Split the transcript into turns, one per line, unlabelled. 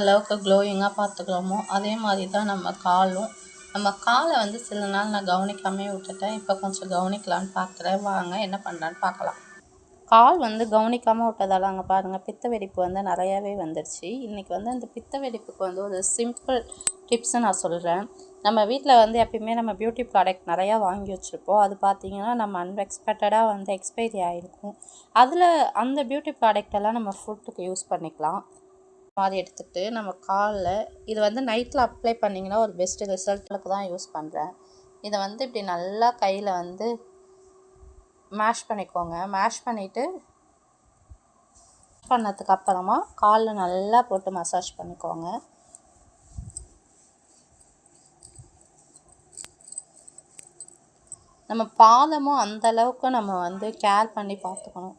அளவுக்கு க்ளோயிங்காக பார்த்துக்கிறோமோ அதே மாதிரி தான் நம்ம காலும். நம்ம காலை வந்து சில நாள் நான் கவனிக்காமே விட்டுட்டேன். இப்போ கொஞ்சம் கவனிக்கலான்னு பார்க்குறேன். வாங்க என்ன பண்ணுறான்னு பார்க்கலாம். கால் வந்து கவனிக்காமல் விட்டதால் அங்கே பாருங்கள் பித்த வெடிப்பு வந்து நிறையாவே வந்துடுச்சு. இன்றைக்கி வந்து அந்த பித்த வெடிப்புக்கு வந்து ஒரு சிம்பிள் டிப்ஸை நான் சொல்கிறேன். நம்ம வீட்டில் வந்து எப்பயுமே நம்ம பியூட்டி ப்ராடக்ட் நிறையா வாங்கி வச்சுருப்போம். அது பார்த்திங்கன்னா நம்ம அன்எக்ஸ்பெக்டடாக வந்து எக்ஸ்பைரி ஆகிருக்கும். அதில் அந்த பியூட்டி ப்ராடக்டெல்லாம் நம்ம ஃபுட்டுக்கு யூஸ் பண்ணிக்கலாம். மாதிரி எடுத்துகிட்டு நம்ம காலில் இது வந்து நைட்டில் அப்ளை பண்ணிங்கன்னா ஒரு பெஸ்ட்டு ரிசல்ட்டுக்கு தான் யூஸ் பண்ணுறேன். இதை வந்து இப்படி நல்லா கையில் வந்து மேஷ் பண்ணிக்கோங்க. மேஷ் பண்ணிவிட்டு பண்ணதுக்கு அப்புறமா காலில் நல்லா போட்டு மசாஜ் பண்ணிக்கோங்க. நம்ம பாதமும் அந்த அளவுக்கு நம்ம வந்து கேர் பண்ணி பார்த்துக்கணும்.